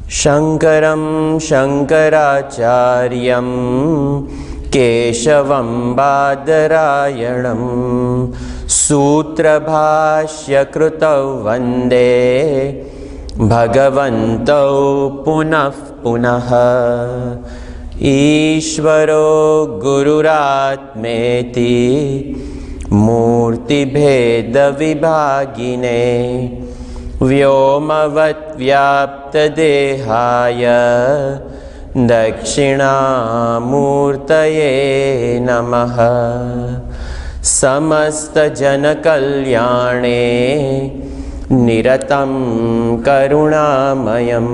Shankaram Shankaracharyam Keshavam Badarayanam Sutra Bhashya Krutau Vande Bhagavantau Punah Punah Ishvaro Gururatmeti Murti Bheda Vibhagine Vyomavat Vyapta Dehaya Dakshinamurtaye Namaha Samasta Jana Kalyane Niratam Karunamayam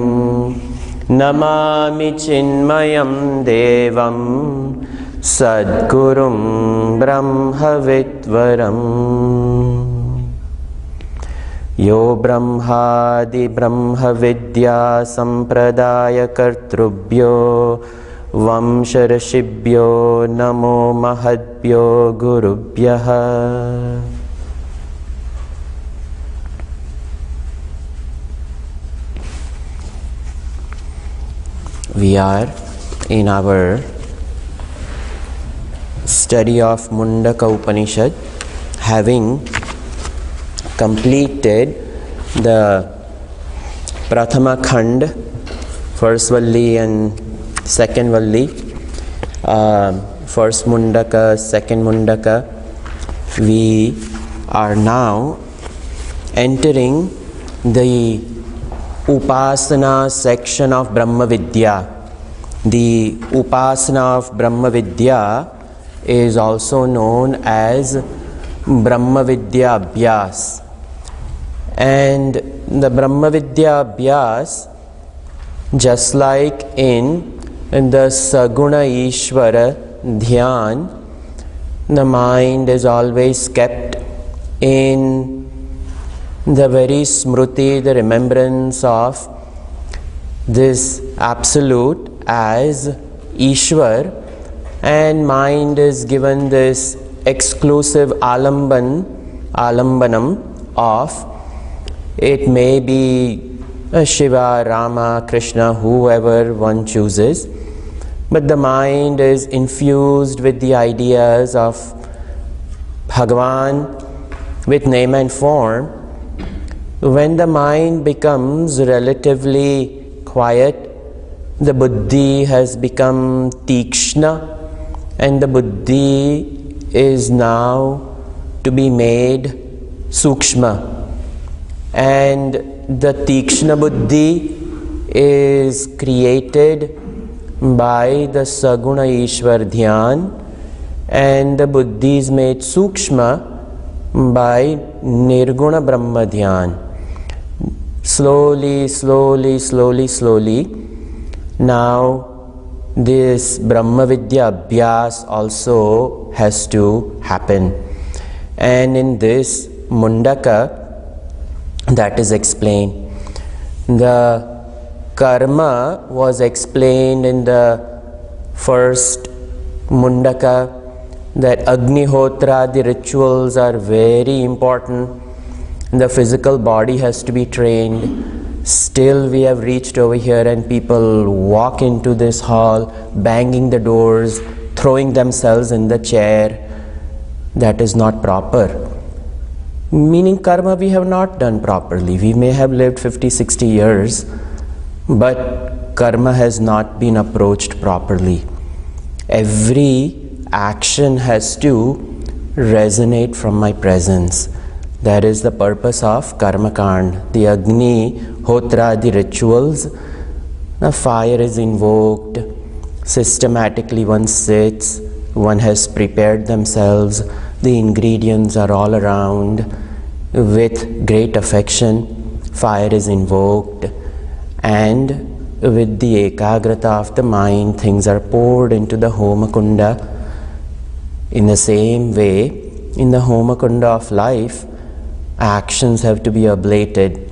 Namami Chinmayam Devam Sadgurum Brahmavitvaram Yo Brahmadi Brahma Vidya Sampradaya Kartrubhyo Vamsharashibhyo Namo Mahadbhyo Gurubhyaha. We are in our study of Mundaka Upanishad, having completed the Prathama Khand, first Valli and second Valli, first Mundaka, second Mundaka. We are now entering the Upasana section of Brahma Vidya. The Upasana of Brahma Vidya is also known as Brahma Vidya Abhyas. And the Brahma Vidya Abhyas, just like in the Saguna Ishvara Dhyan, the mind is always kept in the very smruti, the remembrance of this Absolute as Ishwar, and mind is given this exclusive alambanam of, it may be Shiva, Rama, Krishna, whoever one chooses, but the mind is infused with the ideas of Bhagavan with name and form. When the mind becomes relatively quiet, the buddhi has become tikshna, and the buddhi is now to be made sukshma. And the tikshna buddhi is created by the Saguna Ishwar Dhyan, and the buddhi is made sukshma by Nirguna Brahma Dhyan. Slowly, slowly, slowly, slowly, now this Brahma Vidya Abhyas also has to happen. And in this Mundaka, that is explained. The karma was explained in the first Mundaka, that Agnihotra, the rituals are very important. The physical body has to be trained. Still we have reached over here and people walk into this hall, banging the doors, throwing themselves in the chair. That is not proper. Meaning karma we have not done properly. We may have lived 50, 60 years, but karma has not been approached properly. Every action has to resonate from my presence. That is the purpose of Karma Kand. The Agni, Hotra, the rituals, the fire is invoked, systematically one sits, one has prepared themselves, the ingredients are all around, with great affection, fire is invoked, and with the ekagrata of the mind, things are poured into the Homakunda. In the same way, in the Homakunda of life, actions have to be ablated.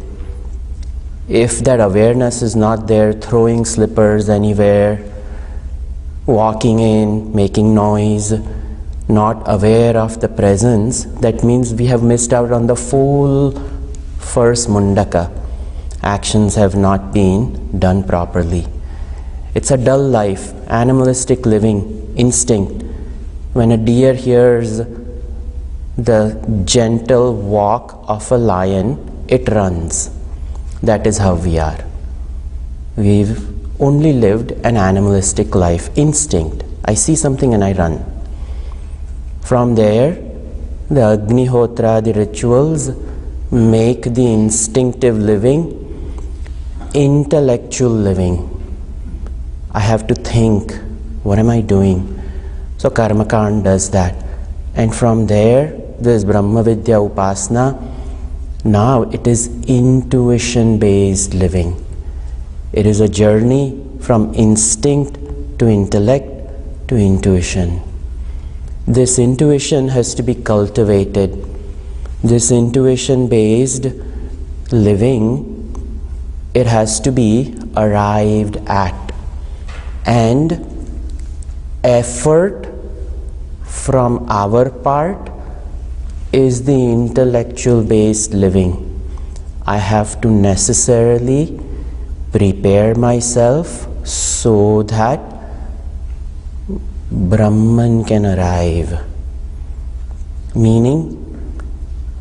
If that awareness is not there, throwing slippers anywhere, walking in, making noise, not aware of the presence, that means we have missed out on the full first Mundaka. actions have not been done properly. It's a dull life, animalistic living, instinct. When a deer hears the gentle walk of a lion, it runs. That is how we are. We've only lived an animalistic life, instinct. I see something and I run. From there, the Agnihotra, the rituals, make the instinctive living intellectual living. I have to think, what am I doing? So Karmakand does that. And from there, this Brahma Vidya Upasana, now it is intuition-based living. It is a journey from instinct to intellect to intuition. This intuition has to be cultivated. This intuition-based living, it has to be arrived at. And effort from our part is the intellectual-based living. I have to necessarily prepare myself so that Brahman can arrive. Meaning,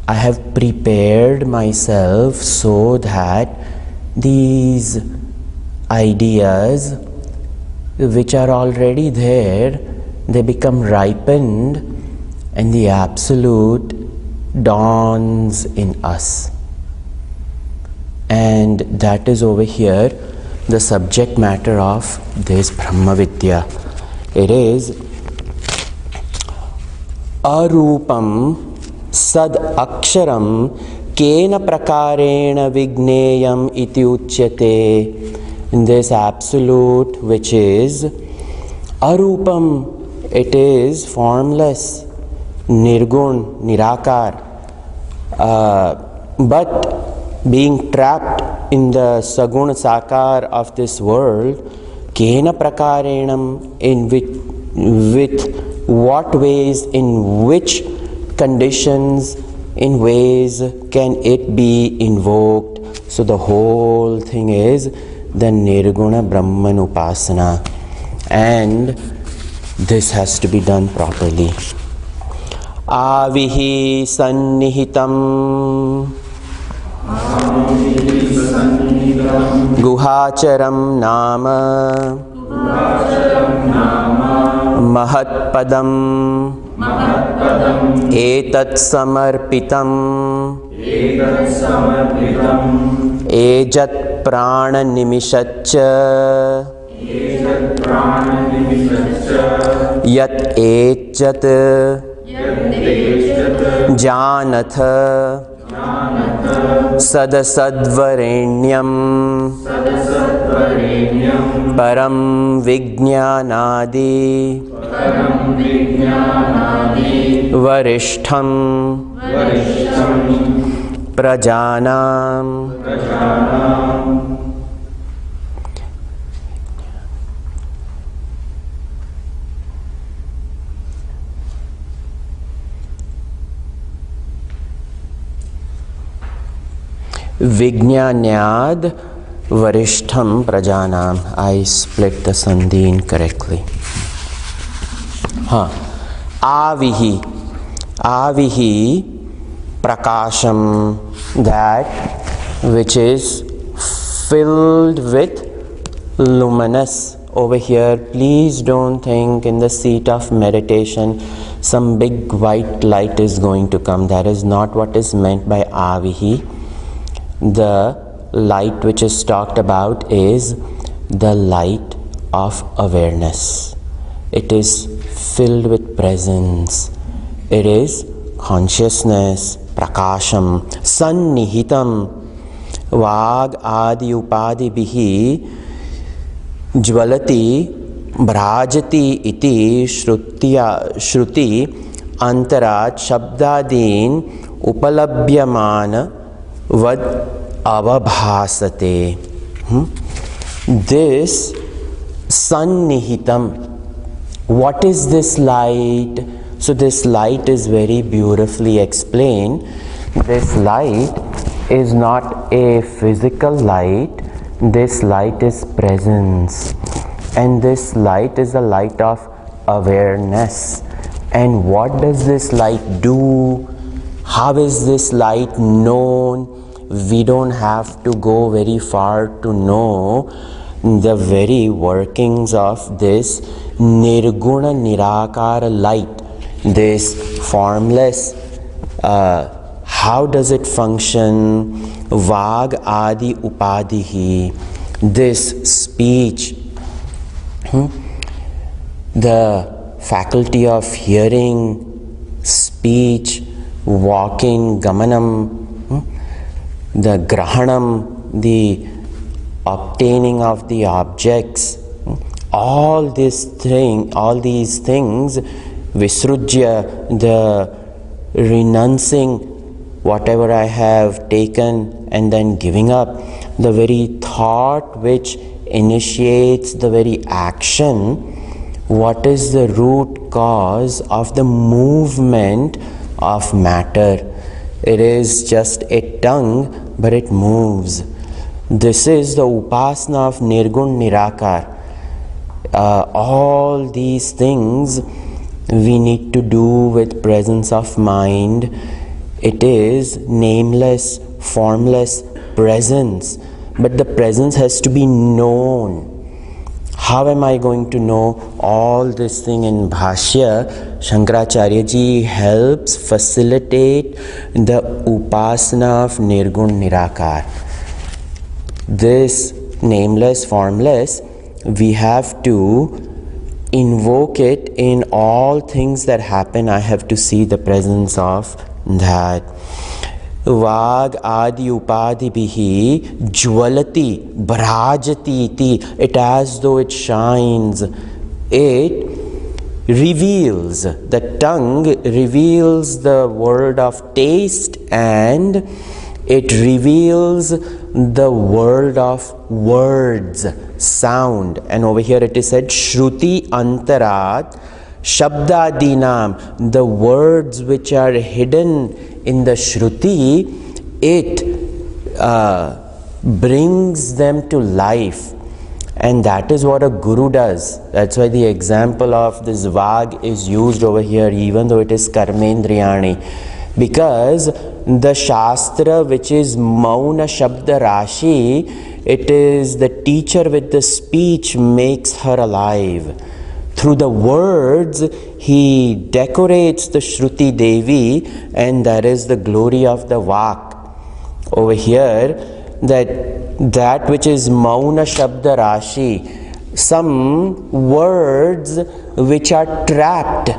I have prepared myself so that these ideas which are already there, they become ripened and the absolute dawns in us. And that is over here the subject matter of this Brahma Vidya. It is arupam sad aksharam kena prakarena vigneyam iti uchyate. In this absolute which is arupam, it is formless, nirgun, nirakar, but being trapped in the saguna sakar of this world, kena prakarenam, in with what ways, in which conditions, in ways can it be invoked. So the whole thing is the Nirguna Brahman Upasana, and this has to be done properly. Avihi sannihitam guhacharam nama mahatpadam etat samarpitam ejat prana nimishaccha yat ejat janatha sadasadvarenyam param vijnanadi varishtham prajanam. Vijnanyad varishtham prajanam. I split the sandhi incorrectly. Avihi. Avihi prakasham, that which is filled with luminous. Over here, please don't think in the seat of meditation some big white light is going to come. That is not what is meant by avihi. The light which is talked about is the light of awareness. It is filled with presence. It is consciousness, prakasham, sannihitam, vag adi upadi bihi jvalati brajati iti shruti antarat shabdadin upalabhyamana vad avabhasate. This sannihitam, what is this light? So this light is very beautifully explained. This light is not a physical light. This light is presence, and this light is a light of awareness. And what does this light do? How is this light known? We don't have to go very far to know the very workings of this Nirguna Nirakara light, this formless. How does it function? Vag Adi Upadihi, this speech, the faculty of hearing, speech, walking, gamanam, the grahanam, the obtaining of the objects, all these things, visrujya, the renouncing whatever I have taken and then giving up, the very thought which initiates the very action. What is the root cause of the movement of matter? It is just a tongue, but it moves. This is the upasana of Nirgun Nirakar. All these things we need to do with presence of mind. It is nameless, formless presence, but the presence has to be known. How am I going to know all this thing in Bhashya? Shankaracharya ji helps facilitate the upasana of Nirgun Nirakar. This nameless, formless, we have to invoke it in all things that happen. I have to see the presence of that. Vag Adi Upadi Bihi Jwalati Brajati Iti. It as though it shines. It reveals. The tongue reveals the world of taste, and it reveals the world of words, sound. And over here it is said Shruti Antarat Shabdadinam, the words which are hidden in the Shruti, it brings them to life. And that is what a guru does. That's why the example of this Vag is used over here, even though it is Karmendriyani. Because the Shastra, which is Mauna Shabda Rashi, it is the teacher with the speech makes her alive. Through the words, he decorates the Shruti Devi, and that is the glory of the Vak. Over here, that which is Mauna Shabda Rashi, some words which are trapped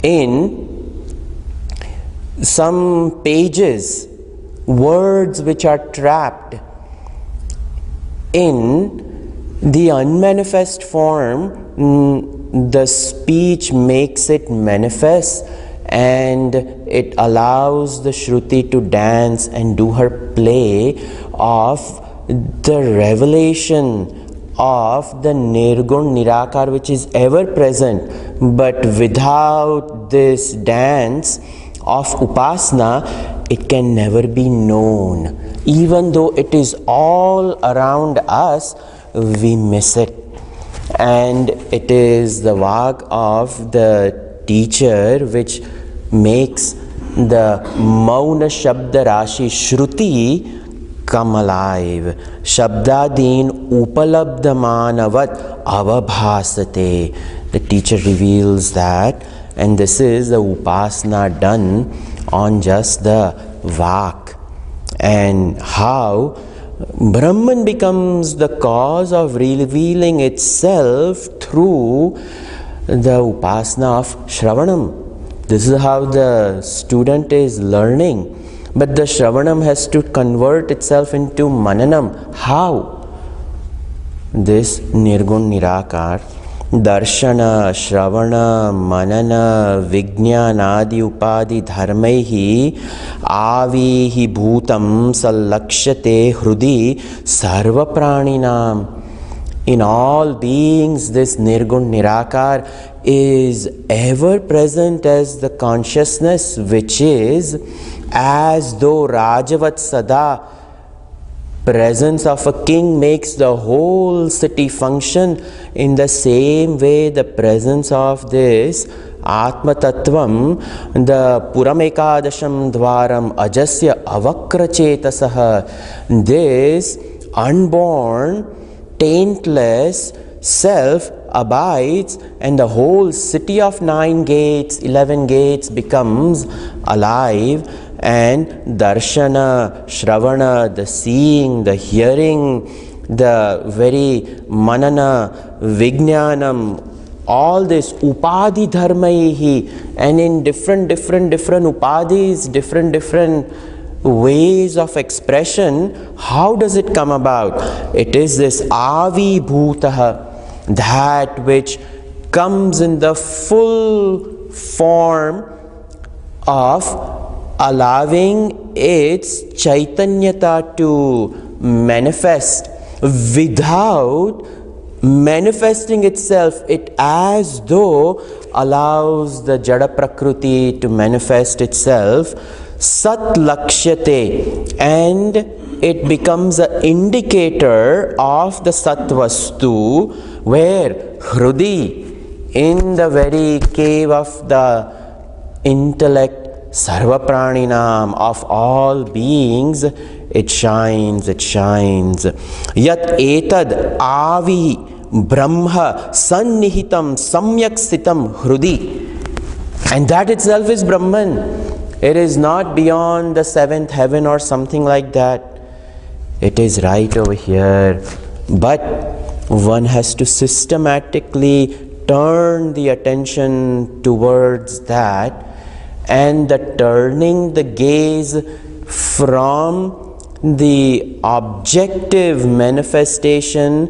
in some pages, words which are trapped in the unmanifest form, the speech makes it manifest, and it allows the Shruti to dance and do her play of the revelation of the Nirgun Nirakar, which is ever present. But without this dance of Upasana, it can never be known. Even though it is all around us, we miss it. And it is the Vag of the teacher which makes the Mauna Shabda Rashi Shruti come alive. Shabdadin Upalabdhamanavat Avabhasate. The teacher reveals that, and this is the Upasana done on just the Vak. And how Brahman becomes the cause of revealing itself through the Upasana of Shravanam. This is how the student is learning. But the Shravanam has to convert itself into Mananam. How? This Nirgun Nirakar, Darshana, Shravana, Manana, Vijnanadi Upadi Dharmaihi, Avihi Bhutam Salakshate Hrudi Sarva Praninam. In all beings, this Nirgun Nirakar is ever present as the consciousness which is as though Rajavat Sada, presence of a king makes the whole city function, in the same way the presence of this Atma Tattvam, the Puramekadasham Dwaram Ajasya Avakrachetasah, this unborn, taintless self abides, and the whole city of 9 gates, 11 gates becomes alive, and darshana, shravana, the seeing, the hearing, the very manana, vijnanam, all this upadhi dharmaihi, and in different upadhis, different ways of expression. How does it come about? It is this avibhutaha, that which comes in the full form of allowing its chaitanyata to manifest without manifesting itself. It as though allows the jada prakriti to manifest itself, sat lakshyate, and it becomes an indicator of the sattvastu, where hrudi, in the very cave of the intellect, sarva praninam, of all beings, it shines. Yat etad avi brahma sannihitam samyak sitam hrudi, and that itself is Brahman. It is not beyond the 7th heaven or something like that. It is right over here. But one has to systematically turn the attention towards that, and the turning the gaze from the objective manifestation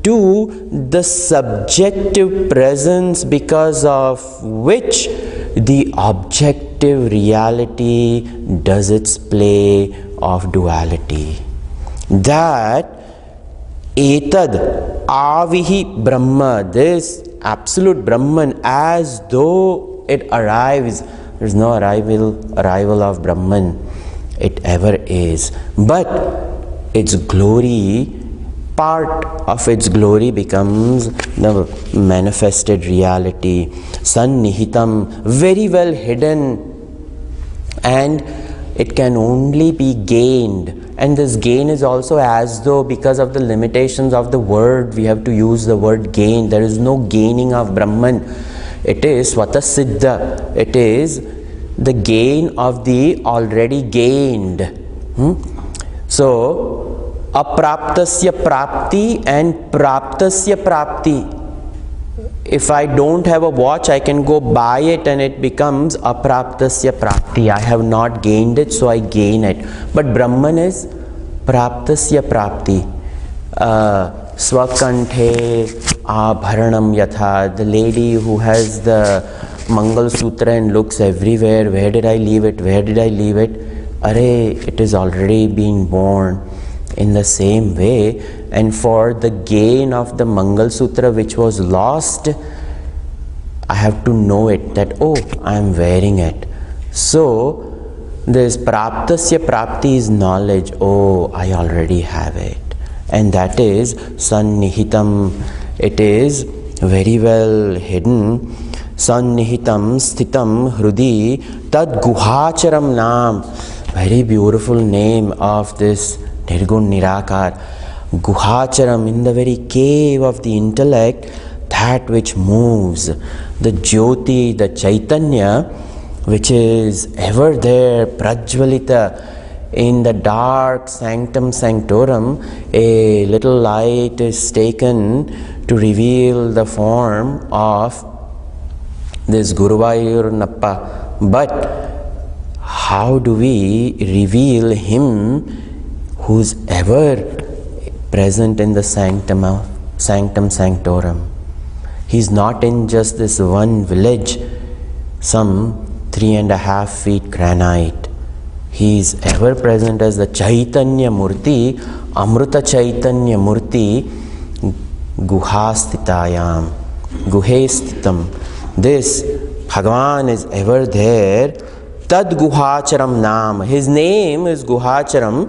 to the subjective presence, because of which the objective reality does its play of duality. That etad avihi Brahma, this absolute Brahman, as though it arrives. There is no arrival of Brahman. It ever is. But its glory, part of its glory becomes the manifested reality. Sannihitam, very well hidden, and it can only be gained. And this gain is also as though, because of the limitations of the word, we have to use the word gain. There is no gaining of Brahman. It is swata siddha. It is the gain of the already gained. So, apraptasya prapti and praptasya prapti. If I don't have a watch, I can go buy it and it becomes apraptasya prapti. I have not gained it, so I gain it. But Brahman is praptasya prapti. Swakanthe abharanam yatha. The lady who has the Mangal Sutra and looks everywhere. Where did I leave it? Where did I leave it? Arey, it is already being born. In the same way, and for the gain of the Mangal Sutra which was lost, I have to know it, that oh, I am wearing it. So this praptasya prapti is knowledge. Oh, I already have it. And that is sannihitam. It is very well hidden. Sannihitam sthitam hrudi tad guhacharam nam. Very beautiful name of this Nirgun Nirakar. Guhacharam, in the very cave of the intellect, that which moves. The Jyoti, the Chaitanya, which is ever there, Prajvalita, in the dark sanctum sanctorum, a little light is taken to reveal the form of this Guruvayur Nappa. But how do we reveal him who's ever present in the sanctum sanctorum? He's not in just this one village, some 3.5 feet granite. He is ever present as the Chaitanya Murti, Amruta Chaitanya Murti, Guhastitayam, Guhestitam. This Bhagavan is ever there Tad Guhacharam Nam. His name is Guhacharam,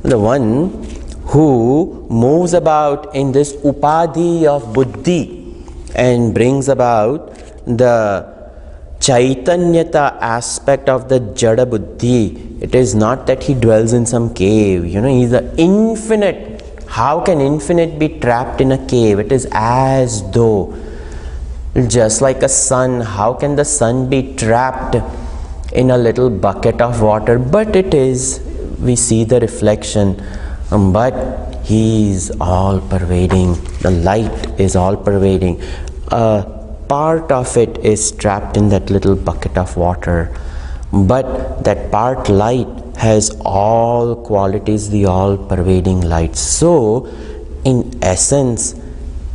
the one who moves about in this upadhi of buddhi and brings about the chaitanyata aspect of the jada buddhi. It is not that he dwells in some cave. He's the infinite. How can infinite be trapped in a cave? It is as though, just like a sun, how can the sun be trapped in a little bucket of water? But it is, we see the reflection, but he is all pervading. The light is all pervading. Part of it is trapped in that little bucket of water, but that part light has all qualities, the all pervading light. So in essence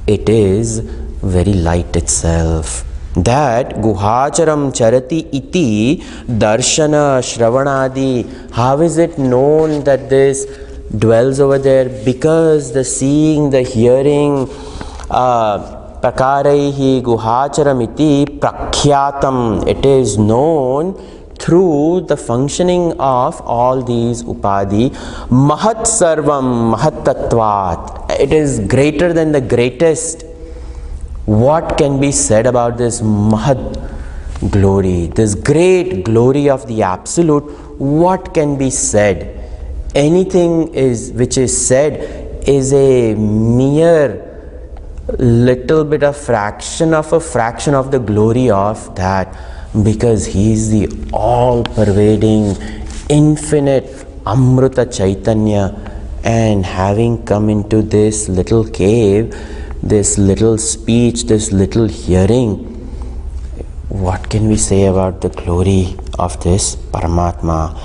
it is very light itself. That Guhacharam Charati iti darshana shravanadi. How is it known that this dwells over there? Because the seeing, the hearing, prakaraihi guhacharamiti prakhyatam. It is known through the functioning of all these upadhi. Mahat sarvam mahat tattvat. It is greater than the greatest. What can be said about this Mahad glory, this great glory of the Absolute? What can be said? Anything which is said is a mere little bit of fraction of the glory of that, because he is the all-pervading, infinite Amrita Chaitanya. And having come into this little cave, this little speech, this little hearing, what can we say about the glory of this Paramatma?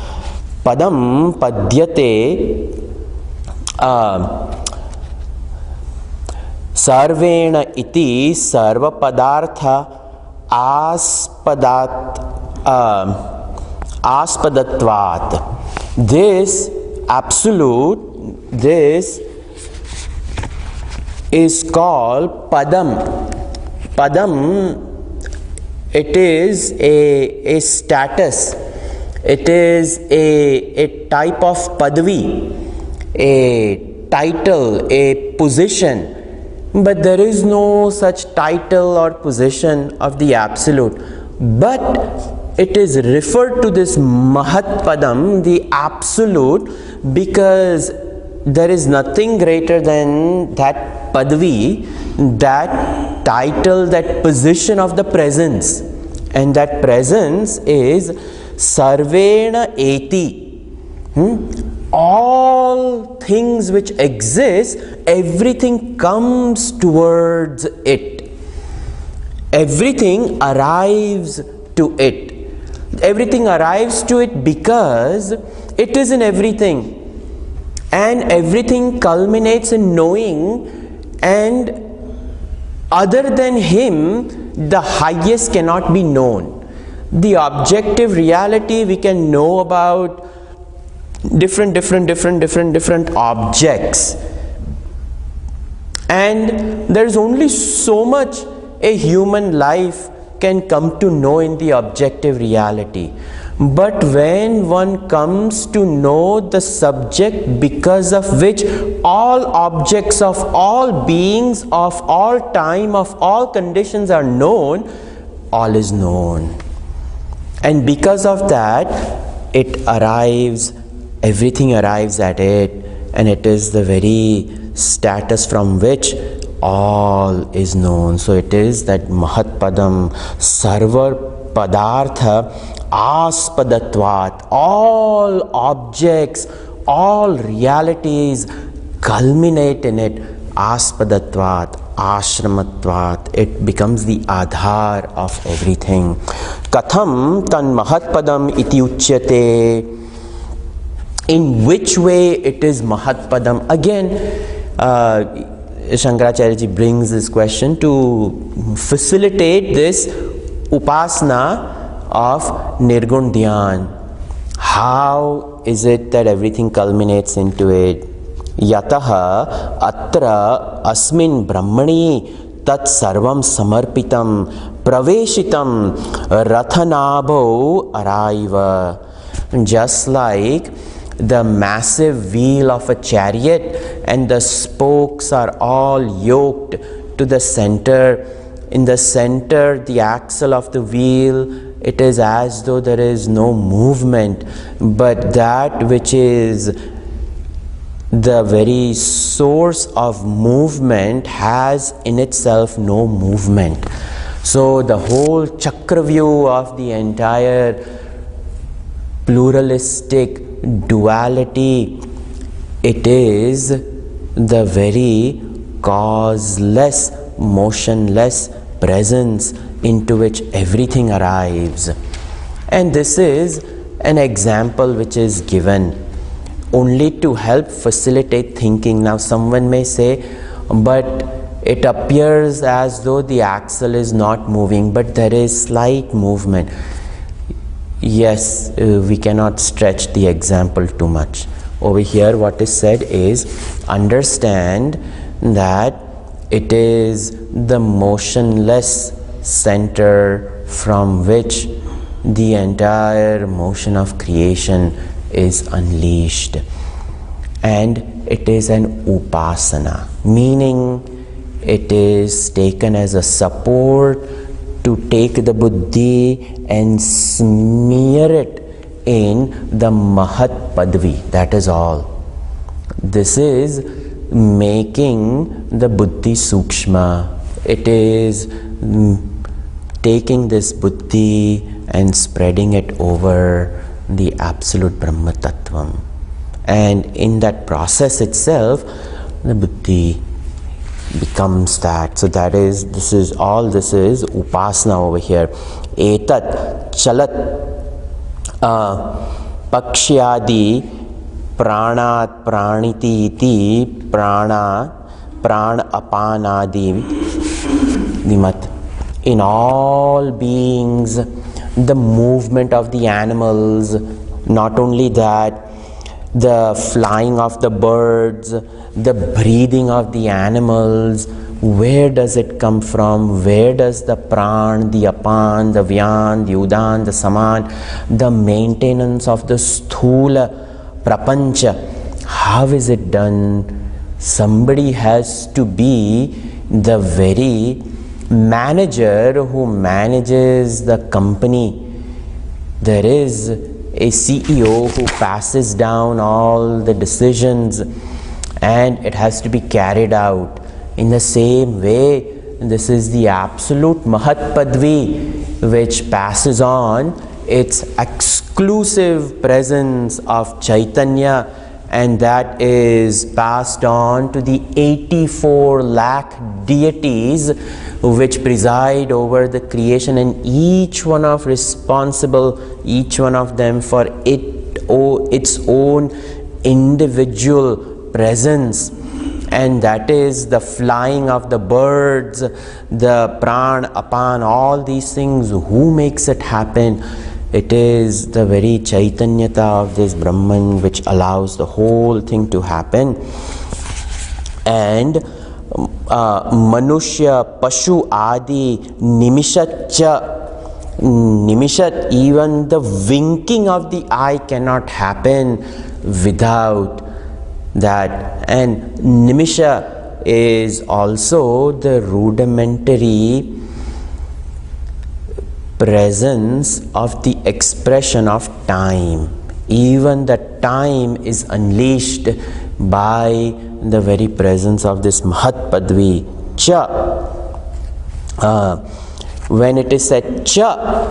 Padam padyate sarvena iti sarva padartha aspadatvat. This Absolute, this is called Padam. Padam, it is a status. It is a type of Padvi, a title, a position. But there is no such title or position of the Absolute. But it is referred to this Mahat Padam, the Absolute, because there is nothing greater than that Padvi, that title, that position of the presence. And that presence is Sarvena Eti. All things which exist, everything comes towards it. Everything arrives to it. Everything arrives to it because it is in everything. And everything culminates in knowing, and other than him, the highest cannot be known. The objective reality we can know about different objects. And there is only so much a human life can come to know in the objective reality. But when one comes to know the subject because of which all objects of all beings, of all time, of all conditions are known, all is known. And because of that, it arrives, everything arrives at it, and it is the very status from which all is known. So it is that Mahat Padam, Sarva Padartha Aspadatvat. All objects, all realities culminate in it. Aspadatvat, Ashramatvat. It becomes the Adhar of everything. Katham tan Mahat Padam iti uchyate. In which way it is Mahat Padam? Again, Shankaracharya ji brings this question to facilitate this upasana of Nirgun Dhyan. How is it that everything culminates into it? Yataha atra asmin brahmani tat sarvam samarpitam praveshitam rathanabho araiva. Just like the massive wheel of a chariot and the spokes are all yoked to the center. In the center, the axle of the wheel, it is as though there is no movement, but that which is the very source of movement has in itself no movement. So the whole chakra view of the entire pluralistic duality, it is the very causeless, motionless presence into which everything arrives. And this is an example which is given only to help facilitate thinking. Now someone may say, but it appears as though the axle is not moving, but there is slight movement. Yes, we cannot stretch the example too much. Over here what is said is, understand that it is the motionless center from which the entire motion of creation is unleashed, and it is an upasana, meaning it is taken as a support to take the buddhi and smear it in the Mahat Padvi. That is all. This is making the buddhi sukshma. It is taking this buddhi and spreading it over the absolute Brahma Tattvam. And in that process itself, the buddhi becomes that. So that is, this is upasana over here. Etat chalat pakshyadi pranat praniti iti prana apanadi nimat. In all beings, the movement of the animals, not only that, the flying of the birds, the breathing of the animals, where does it come from? Where does the pran, the apan, the vyan, the udan, the saman, the maintenance of the sthula prapancha, how is it done? Somebody has to be the very manager who manages the company. There is a CEO who passes down all the decisions, and it has to be carried out. In the same way, this is the absolute Mahat Padvi which passes on its exclusive presence of Chaitanya, and that is passed on to the 84 lakh deities which preside over the creation, and each one of responsible, each one of them for its own individual presence. And that is the flying of the birds, the pran, apan, all these things. Who makes it happen? It is the very Chaitanyata of this Brahman which allows the whole thing to happen. And Manushya, Pashu, Adi, Nimishat, even the winking of the eye cannot happen without that. And Nimisha is also the rudimentary presence of the expression of time. Even the time is unleashed by the very presence of this Mahat Padvi. Cha. When it is said Cha,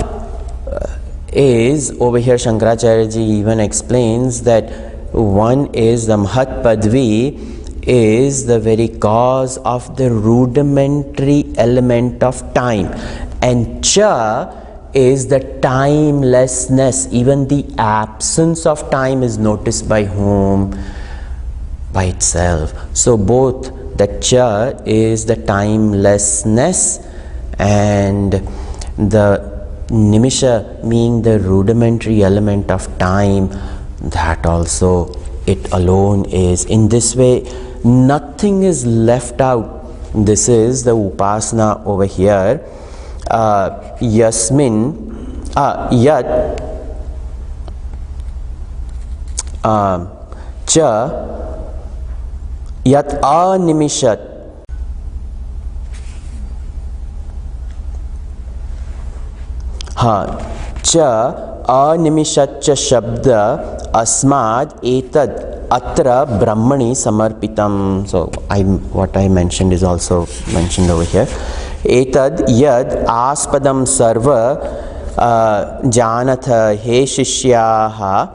is over here Shankaracharya ji even explains that one is the Mahat Padvi is the very cause of the rudimentary element of time, and Cha is the timelessness. Even the absence of time is noticed by whom? By itself. So both the Cha is the timelessness, and the Nimisha being the rudimentary element of time, that also it alone is. In this way, nothing is left out. This is the upasana over here. yasmin yat cha yat animishat cha animishat cha shabda asmad etad atra brahmani samarpitam. So what I mentioned is also mentioned over here. Etad yad aspadam sarva janatha he shishyaha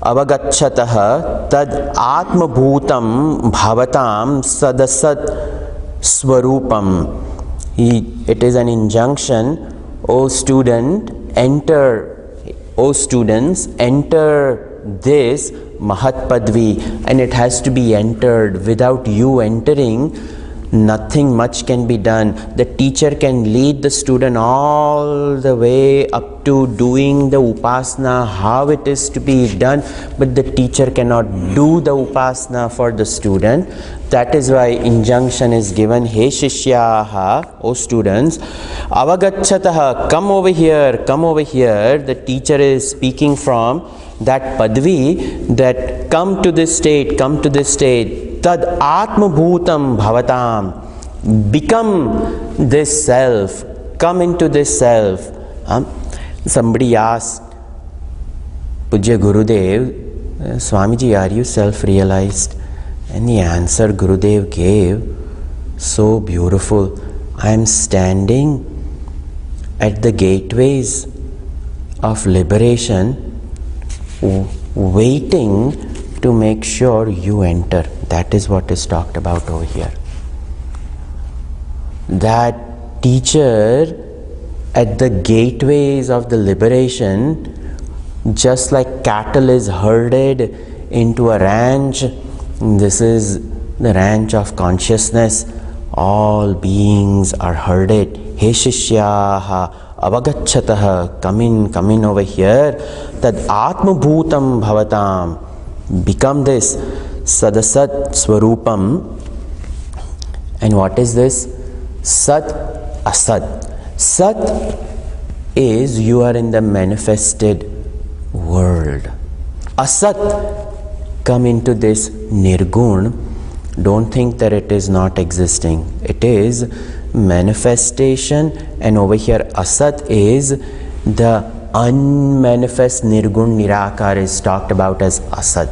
avagachatah tad atmabhutam bhavatam sadasat swarupam. It is an injunction, O students, enter this Mahat Padvi, and it has to be entered. Without you entering, nothing much can be done. The teacher can lead the student all the way up to doing the upasana, how it is to be done, but the teacher cannot do the upasana for the student. That is why injunction is given, He Shishyaha, O students, Avagachatah, come over here, come over here. The teacher is speaking from that Padvi, that come to this state, come to this state. Tad Atma Bhutam Bhavatam, become this self, come into this self. Somebody asked Pujya Gurudev, Swamiji, are you self-realized? And the answer Gurudev gave, so beautiful. I am standing at the gateways of liberation, waiting to make sure you enter. That is what is talked about over here. That teacher at the gateways of the liberation, just like cattle is herded into a ranch, this is the ranch of consciousness. All beings are herded. He Shishyaha Avagachatah, come in over here. Tad Atma Bhutam Bhavatam, become this Sadasat Swarupam. And what is this? Sat Asat. Sat is you are in the manifested world. Asat, come into this Nirgun. Don't think that it is not existing. It is manifestation, and over here Asat is the unmanifest. Nirgun Nirakar is talked about as Asat.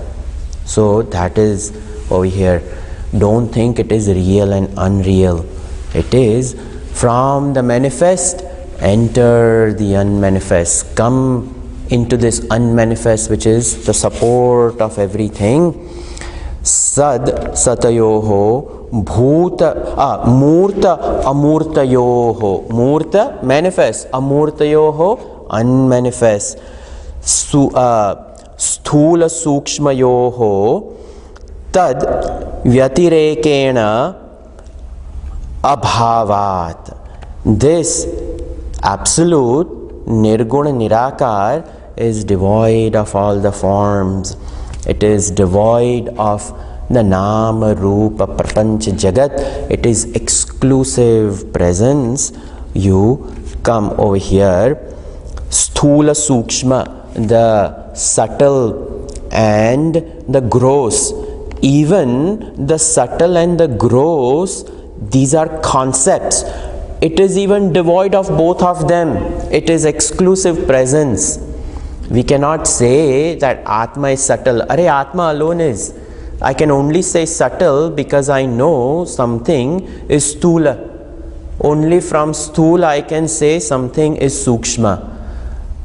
So that is over here. Don't think it is real and unreal. It is from the manifest, enter the unmanifest. Come into this unmanifest, which is the support of everything. Sad Satayoho Bhuta Murta Amurtayoho. Murta manifest, Amurtayoho unmanifest. Sthula Sukshmayoho Tad Vyatirekena Abhavat. This absolute Nirguna Nirakar is devoid of all the forms. It is devoid of the Nama, Rupa, Prapancha, Jagat. It is exclusive presence. You come over here. Sthula Sukshma, the subtle and the gross. Even the subtle and the gross, these are concepts. It is even devoid of both of them. It is exclusive presence. We cannot say that Atma is subtle. Arey, Atma alone is. I can only say subtle because I know something is Sthula. Only from Sthula I can say something is Sukshma.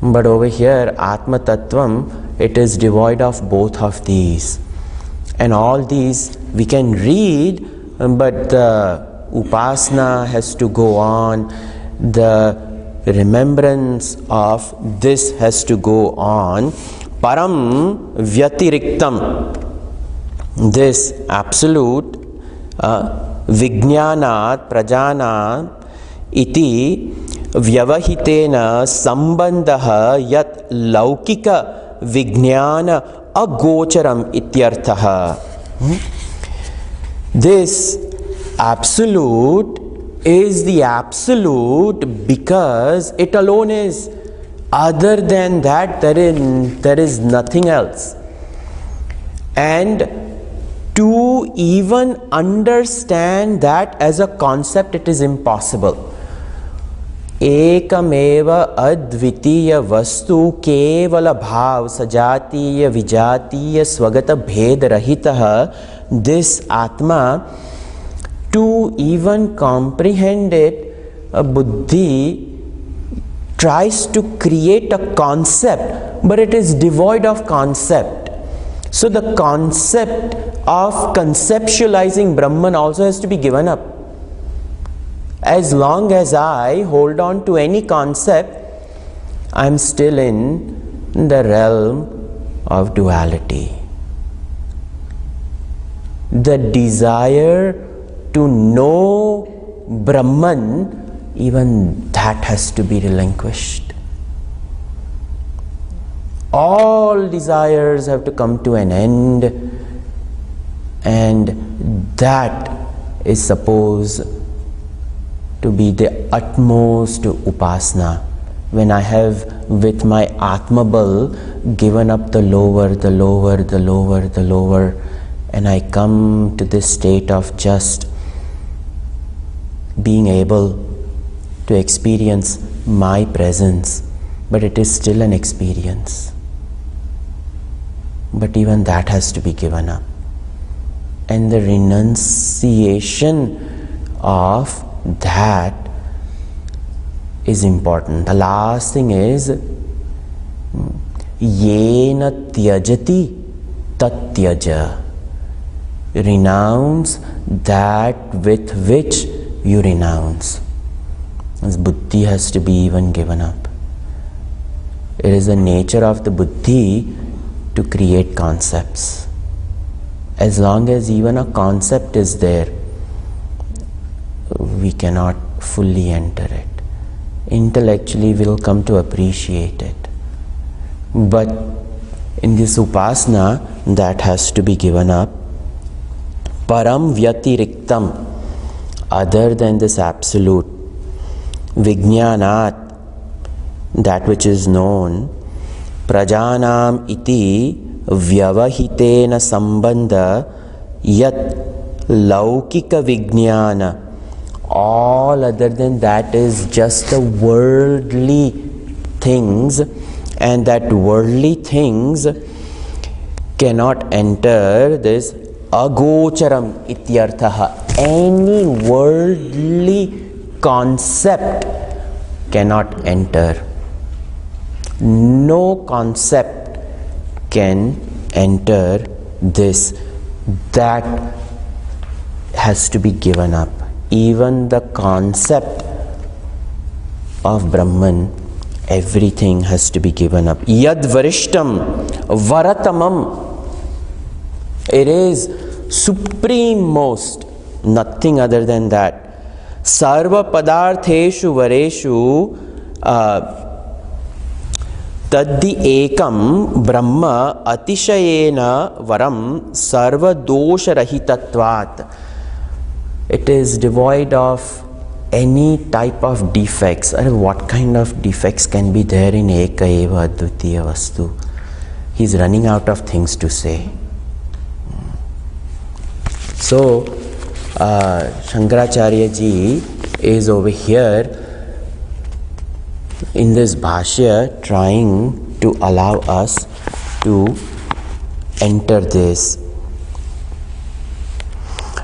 But over here, Atma Tattvam, it is devoid of both of these. And all these we can read, but the upasana has to go on. The remembrance of this has to go on. Param Vyatiriktam, this absolute Vijnanat Prajanat iti Vyavahitena Sambandha Yat Laukika Vijnana Agocharam Ityarthaha. This absolute is the absolute because it alone is. Other than that, there is nothing else. And to even understand that as a concept, it is impossible. Ekameva advitiya vastu kevala bhav sajatiya vijatiya swagata bhed rahitaha. This Atma, to even comprehend it, a buddhi tries to create a concept, but it is devoid of concept. So the concept of conceptualizing Brahman also has to be given up. As long as I hold on to any concept, I am still in the realm of duality. The desire to know Brahman, even that has to be relinquished. All desires have to come to an end, and that is supposed to be the utmost upasana. When I have with my Atma Bal given up the lower, and I come to this state of just being able to experience my presence, but it is still an experience. But even that has to be given up. And the renunciation of that is important. The last thing is yena tyajati tatyaja. Renounce that with which you renounce. This buddhi has to be even given up. It is the nature of the buddhi to create concepts. As long as even a concept is there, we cannot fully enter it. Intellectually we will come to appreciate it. But in this upasana, that has to be given up. Param vyatiriktam, other than this absolute. Vijnanat, that which is known. Prajanam iti vyavahitena sambandha yat laukika vijnana. All other than that is just the worldly things, and that worldly things cannot enter this agocharam ityarthaha. Any worldly concept cannot enter. No concept can enter this. That has to be given up. Even the concept of Brahman, everything has to be given up. Yad varishtam varatamam. It is supreme most, nothing other than that. Sarva padartheshu vareshu taddi ekam brahma atishayena varam sarva dosha rahitatvat. It is devoid of any type of defects. What kind of defects can be there in Eka Eva Advitiya Vastu? He is running out of things to say. So, Shankaracharya ji is over here in this bhashya trying to allow us to enter this.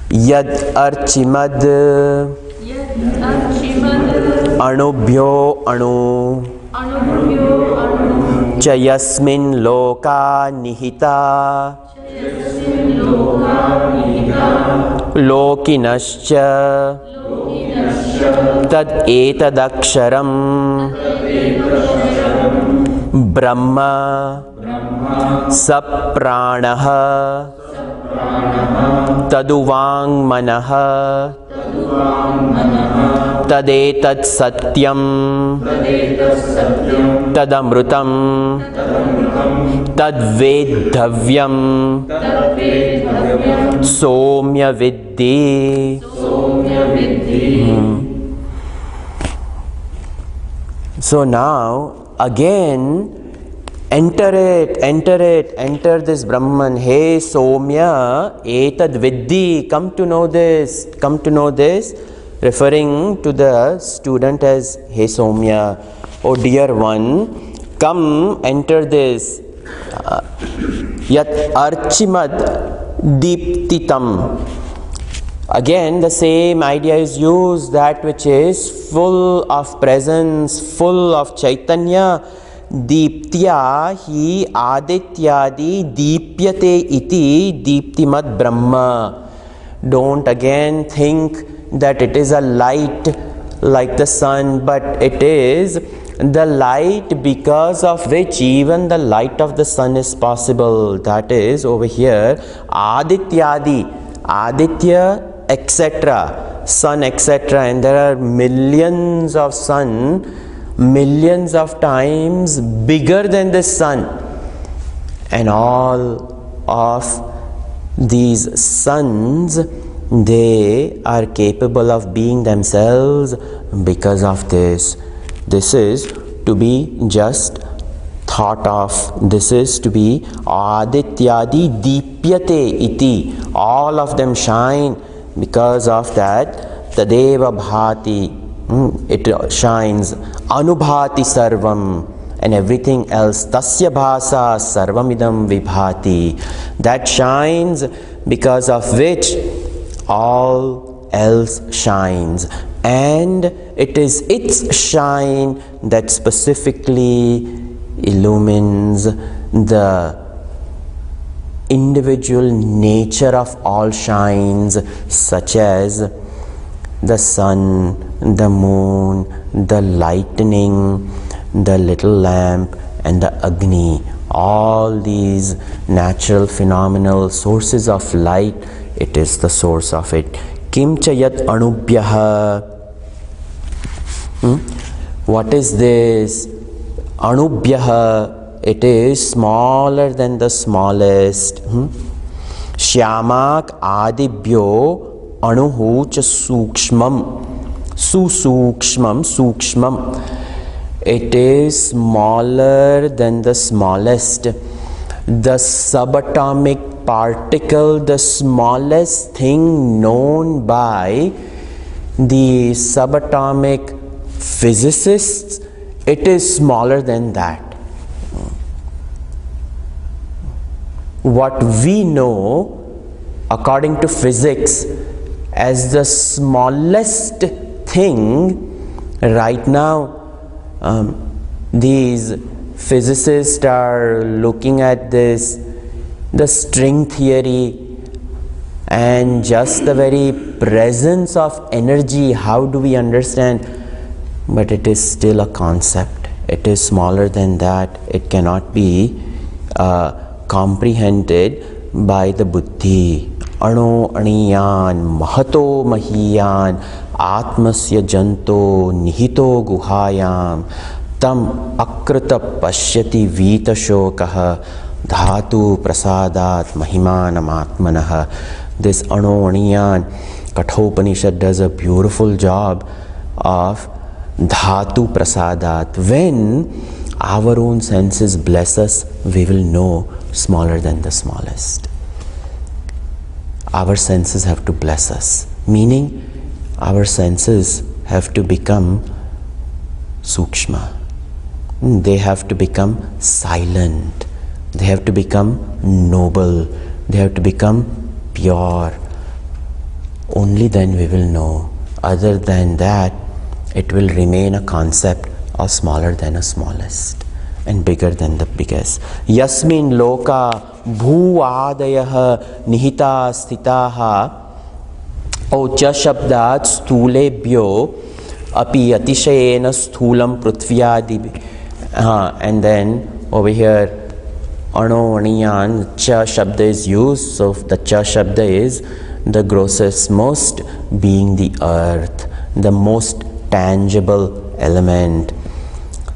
Yad archimad anubhyo anu chayasmin loka nihita lokinascha tad etadaksharam brahma sapranah taduvang manah tadetat satyam tadamrutam tadvedhavyam somya vidhi. So now again enter this Brahman. Hey Somya, etad vidhi, come to know this, referring to the student as Hey Somya, oh dear one, come enter this. Yat archimad deeptitam. Again the same idea is used, that which is full of presence, full of Chaitanya. Deeptya hi adityadi deepyate iti deeptimad Brahma. Don't again think that it is a light like the sun, but it is the light because of which even the light of the sun is possible. That is over here adityadi, aditya, etc., sun, etc., and there are millions of sun, millions of times bigger than the sun, and all of these suns, they are capable of being themselves because of this. This is to be just thought of. This is to be adityadi deepyate iti. All of them shine because of that. Tadeva bhati, it shines. Anubhati sarvam, and everything else. Tasya bhasa sarvamidam vibhati. That shines because of which all else shines. And it is its shine that specifically illumines the individual nature of all shines, such as the sun, the moon, the lightning, the little lamp, and the Agni. All these natural phenomenal sources of light, it is the source of it. Kim chayat anubhyaha. What is this? Anubhyaha, it is smaller than the smallest. Shyamak adibhyo anuhu cha sukshmam. Sukshmam. It is smaller than the smallest. The subatomic particle, the smallest thing known by the subatomic physicists, it is smaller than that. What we know according to physics as the smallest thing right now, these physicists are looking at this, the string theory, and just the very presence of energy. How do we understand? But it is still a concept. It is smaller than that. It cannot be comprehended by the buddhi. Ano aniyan mahato mahiyan atmasya janto nihito guhayam tam akrita pashyati vita shokah dhatu prasadat mahimanam atmanah. This Ano aniyan Kathopanishad does a beautiful job of dhatu prasadat. When our own senses bless us, we will know smaller than the smallest. Our senses have to bless us, meaning our senses have to become sukshma. They have to become silent. They have to become noble. They have to become pure. Only then we will know. Other than that, it will remain a concept of smaller than a smallest and bigger than the biggest. Yasmin loka bhu adayah nihita stitaha Ocha shabdat stulebhyo api atishayena sthulam prithvyadi. And then over here Ano aniyan cha shabda is used. So the cha shabda is the grossest, most being the earth, the most tangible element.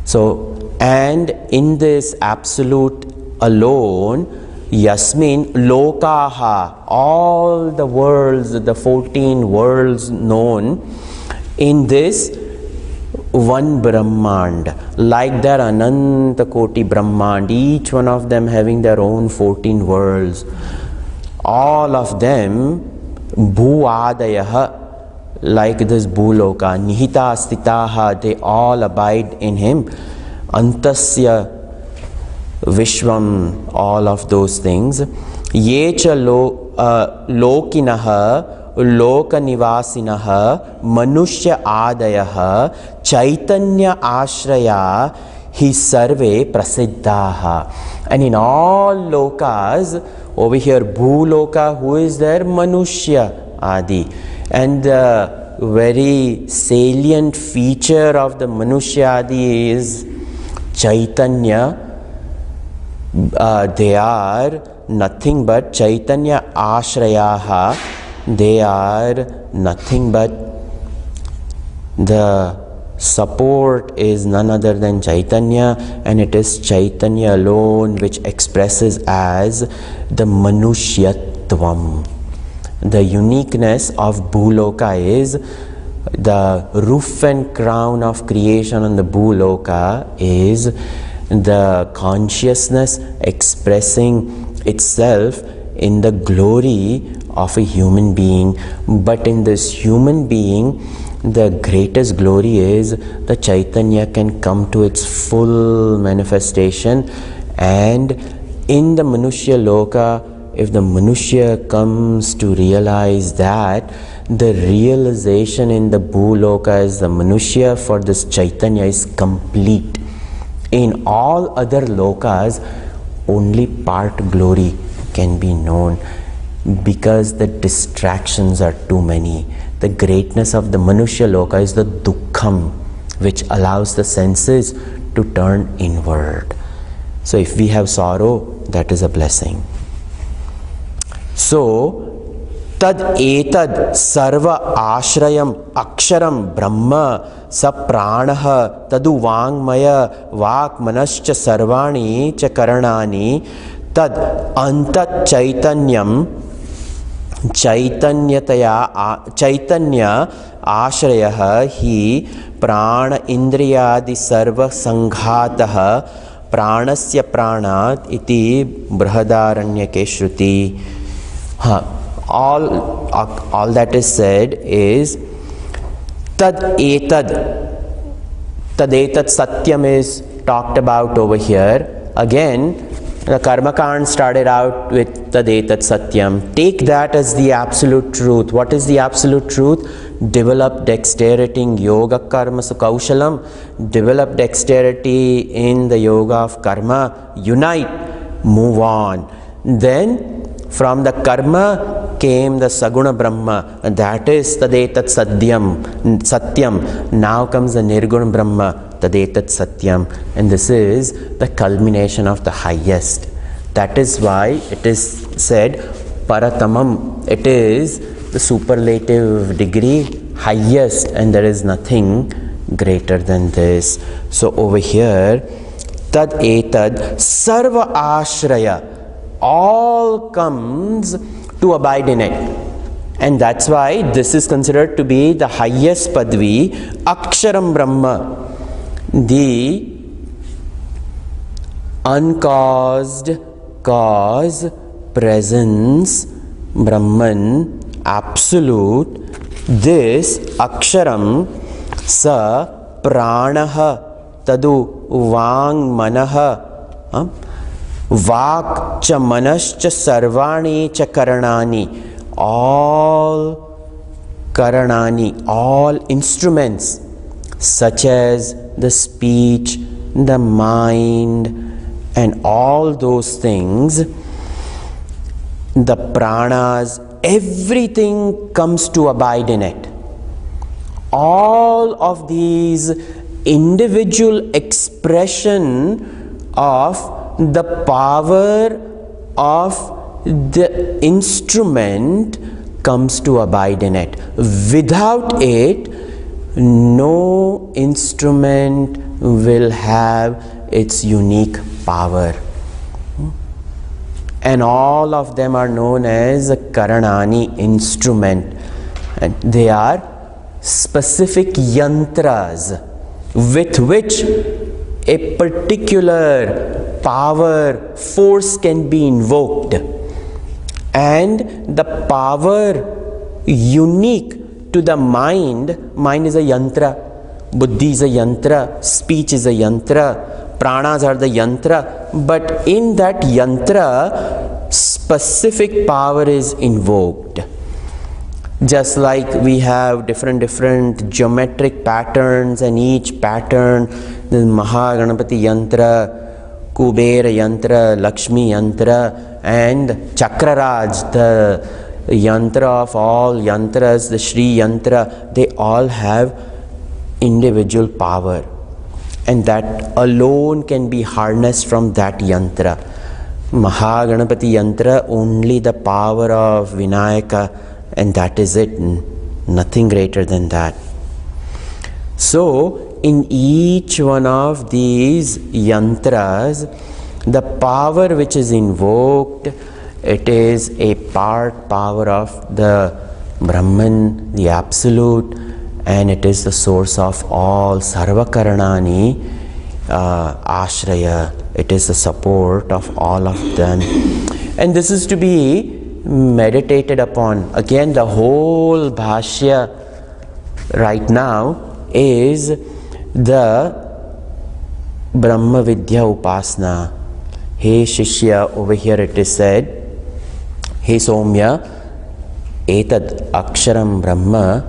So, and in this absolute alone, Yasmin lokaha, all the worlds, the 14 worlds known, in this one Brahmand, like that Ananta Koti Brahmand, each one of them having their own 14 worlds. All of them, Bhuadayaha, like this Bhuloka, Nihita Stitaha, they all abide in him. Antasya Vishwam, all of those things. Yecha Lokinaha, Lokanivasinaha, Manushya Adayaha, Chaitanya Ashraya, Hi Sarve Prasiddhaha. And in all lokas, over here, Bhuloka, who is there? Manushya Adi. And the very salient feature of the Manushya Adi is Chaitanya. They are nothing but Chaitanya Ashrayaha. They are nothing but the support is none other than Chaitanya, and it is Chaitanya alone which expresses as the Manushyatvam. The uniqueness of Bhuloka is the roof and crown of creation on the Bhuloka is the consciousness expressing itself in the glory of a human being. But in this human being, the greatest glory is the Chaitanya can come to its full manifestation. And in the Manushya Loka, if the Manushya comes to realize that, the realization in the Bhuloka is the Manushya for this Chaitanya is complete. In all other lokas, only part glory can be known because the distractions are too many. The greatness of the Manushya Loka is the Dukkham, which allows the senses to turn inward. So if we have sorrow, that is a blessing. So, tad etad sarva ashrayam aksharam brahma sa pranaha tadu vangmaya vak manascha sarvani cha karanani tad antat chaitanyam chaitanya ashrayah hi prana indriyadi sarva sanghatah pranasya pranat iti brihadaranyake shruti. All that is said is tadetat satyam is talked about over here. Again, the Karmakand started out with tadetat satyam. Take that as the absolute truth. What is the absolute truth? Develop dexterity in yoga karma kaushalam. Develop dexterity in the yoga of karma. Unite. Move on. Then from the karma came the Saguna Brahma, and that is Tadetat Satyam. Now comes the Nirguna Brahma, Tadetat Satyam. And this is the culmination of the highest. That is why it is said Paratamam. It is the superlative degree, highest, and there is nothing greater than this. So over here, Tad Etad Sarva Ashraya, all comes to abide in it. And that's why this is considered to be the highest Padvi, Aksharam Brahma, the uncaused cause, presence, Brahman, absolute. This Aksharam sa pranaha tadu vang manaha Vak cha manas cha sarvani cha karanani. All karanani, all instruments such as the speech, the mind, and all those things, the pranas, everything comes to abide in it. All of these individual expression of the power of the instrument comes to abide in it. Without it, no instrument will have its unique power. And all of them are known as Karanani, instrument. And they are specific yantras. with which a particular power, force can be invoked. And the power unique to the mind is a yantra, buddhi is a yantra, speech is a yantra, pranas are the yantra, but in that yantra, specific power is invoked. Just like we have different geometric patterns, and each pattern, the Mahaganapati yantra, Kubera yantra, Lakshmi yantra, and Chakraraj, the yantra of all yantras, the Shri yantra, they all have individual power, and that alone can be harnessed from that yantra. Mahaganapati yantra, only the power of Vinayaka, and that is it, nothing greater than that. So in each one of these yantras, the power which is invoked, it is a part power of the Brahman, the Absolute, and it is the source of all Sarvakaranani Ashraya. It is the support of all of them. And this is to be meditated upon. Again, the whole Bhashya right now is the Brahma Vidya Upasana. Hey Shishya, over here it is said, Hey Somya, Etad Aksharam Brahma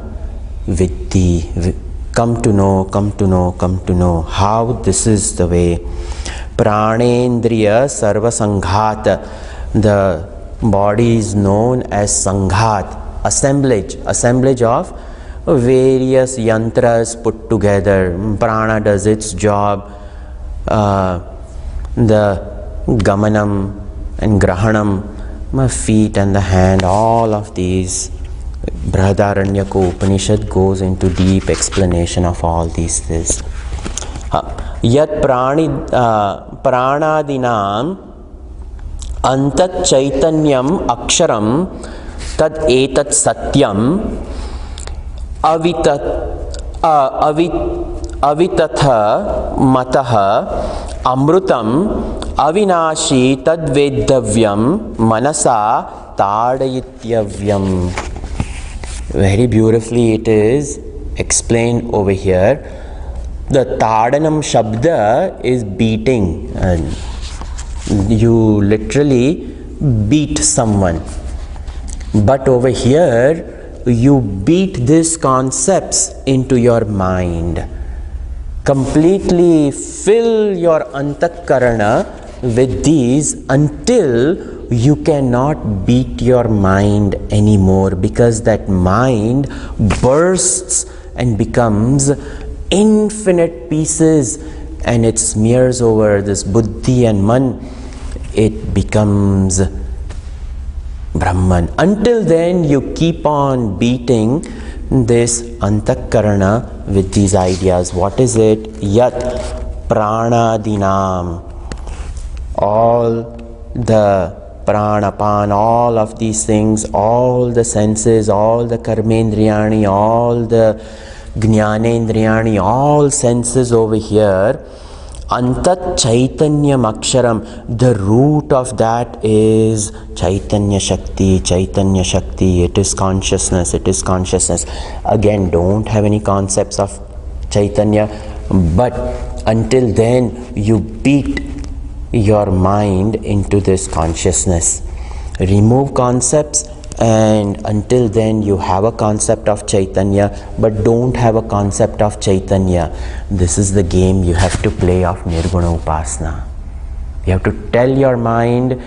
Vidhi. Come to know, come to know, come to know how this is the way. Pranendriya Sarva Sanghat. The body is known as Sanghat, assemblage of various yantras put together. Prana does its job, the Gamanam and Grahanam, my feet and the hand, all of these. Brihadaranyaka Upanishad goes into deep explanation of all these things. Yat pranadinam antat chaitanyam aksharam tad etat satyam avitatha mataha amrutam avinashi tad vedavyam manasa tadayityvyam. Very beautifully it is explained over here. The tadanam shabda is beating, and you literally beat someone. But over here, you beat these concepts into your mind. Completely fill your antakarana with these until you cannot beat your mind anymore, because that mind bursts and becomes infinite pieces, and it smears over this buddhi and man. It becomes Brahman. Until then, you keep on beating this antakarana with these ideas. What is it? Yat pranadinam. All the pranapan, all of these things, all the senses, all the karmendriyani, all the jnanendriyani, all senses over here, antat chaitanyam aksharam, the root of that is chaitanya shakti, it is consciousness, Again, don't have any concepts of chaitanya, but until then you beat your mind into this consciousness. Remove concepts, and until then you have a concept of Chaitanya, but don't have a concept of Chaitanya. This is the game you have to play of Nirguna Upasana. You have to tell your mind,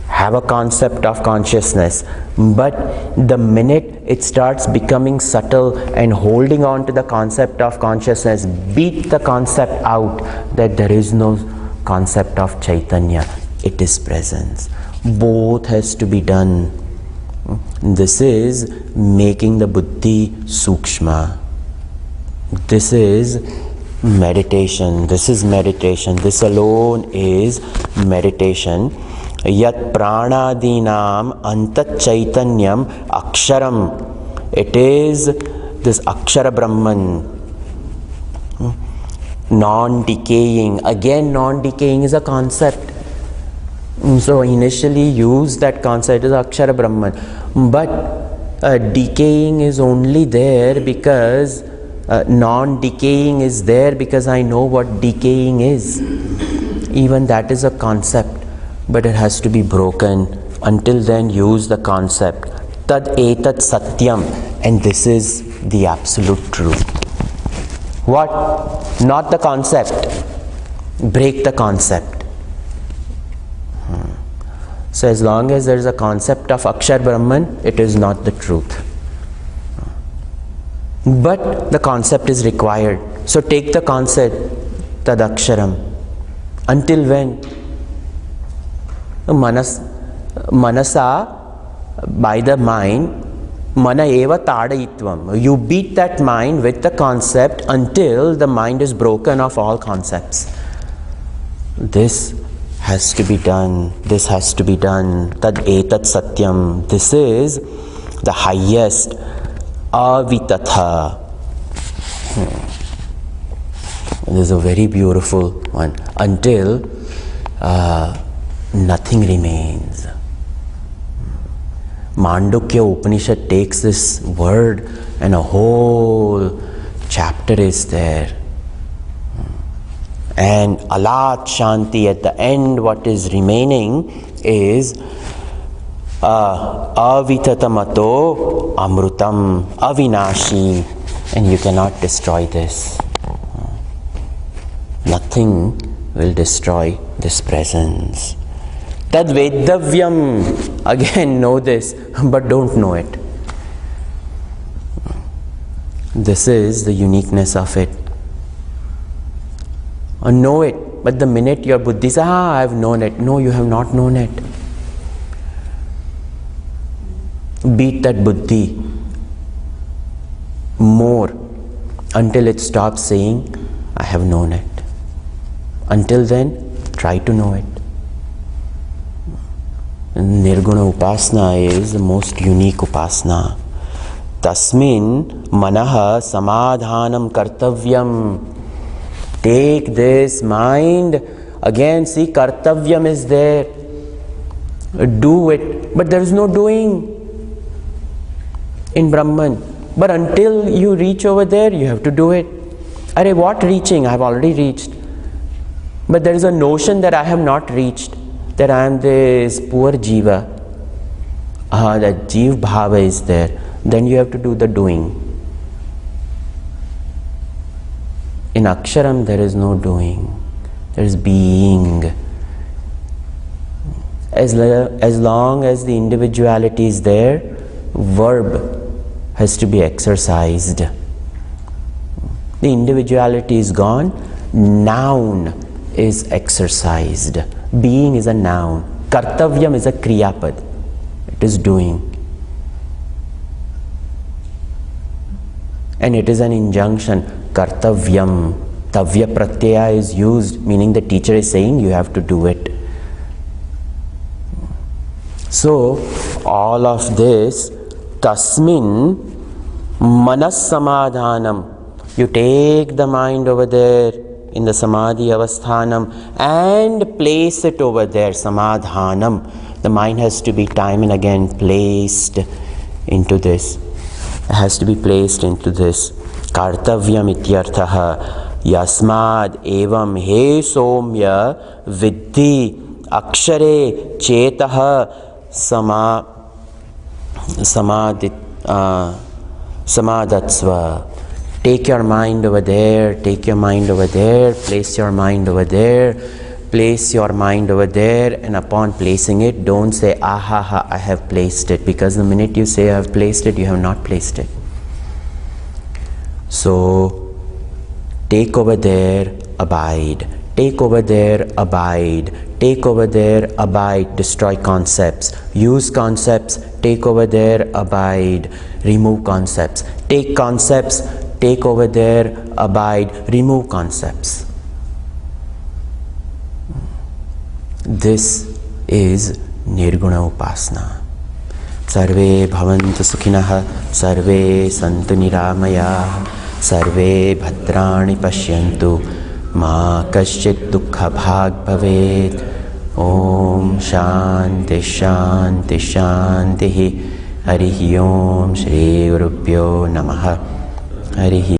have a concept of consciousness, but the minute it starts becoming subtle and holding on to the concept of consciousness, beat the concept out that there is no concept of Chaitanya. It is presence. Both has to be done. This is making the buddhi sukshma. This is meditation. This alone is meditation. Yat pranadinam antat chaitanyam aksharam. It is this akshara Brahman. Non-decaying. Again, non-decaying is a concept. So initially use that concept as Akshara Brahman. But decaying is only there because non-decaying is there because I know what decaying is. Even that is a concept, but it has to be broken. Until then, use the concept. Tad etat satyam, and this is the absolute truth. What? Not the concept. Break the concept. So as long as there is a concept of Akshar Brahman, it is not the truth. But the concept is required. So take the concept, Tad Aksharam. Until when? Manasa, by the mind, mana eva tadayitvam. You beat that mind with the concept until the mind is broken of all concepts. This has to be done. This has to be done. Tad etat satyam. This is the highest avitatha. This is a very beautiful one. Until nothing remains. Mundaka Upanishad takes this word and a whole chapter is there. And Alat Shanti, at the end what is remaining is Avithatamato Amrutam Avinashi, and you cannot destroy this. Nothing will destroy this presence. Tad Vedavyam, again know this, but don't know it. This is the uniqueness of it. Know it, but the minute your buddhi says, I have known it. No, you have not known it. Beat that buddhi more until it stops saying, I have known it. Until then, try to know it. Nirguna Upasana is the most unique Upasana. Tasmin manaha samadhanam kartavyam. Take this mind. Again, see, kartavyam is there. Do it. But there is no doing in Brahman. But until you reach over there, you have to do it. Arey, what reaching? I have already reached. But there is a notion that I have not reached, that I am this poor jiva. That jiv bhava is there. Then you have to do the doing. In Aksharam, there is no doing. There is being. As long as the individuality is there, verb has to be exercised. The individuality is gone, noun is exercised. Being is a noun. Kartavyam is a kriyapad. It is doing. And it is an injunction. Kartavyam. Tavya pratyaya is used, meaning the teacher is saying you have to do it. So, all of this, tasmin manas samadhanam. You take the mind over there in the samadhi avasthanam and place it over there, samadhanam. The mind has to be time and again placed into this. It has to be placed into this. Kartavyam ityarthaha yasmad evam he somya viddhi akshare chetaha samadatsva. Take your mind over there, take your mind over there, place your mind over there, place your mind over there, and upon placing it, don't say, ahaha, I have placed it, because the minute you say I have placed it, you have not placed it. So, take over there, abide. Take over there, abide. Take over there, abide. Destroy concepts. Use concepts. Take over there, abide. Remove concepts. Take concepts. Take over there, abide. Remove concepts. This is Nirguna Upasana. Sarve bhavantu sukhinah, sarve santu niramaya, sarve bhadrani pashyantu, ma kaschit dukkha bhag bhavet. Om Shanti Shanti Shanti. Harihi Om Shri Gurubhyo Namaha. Harihi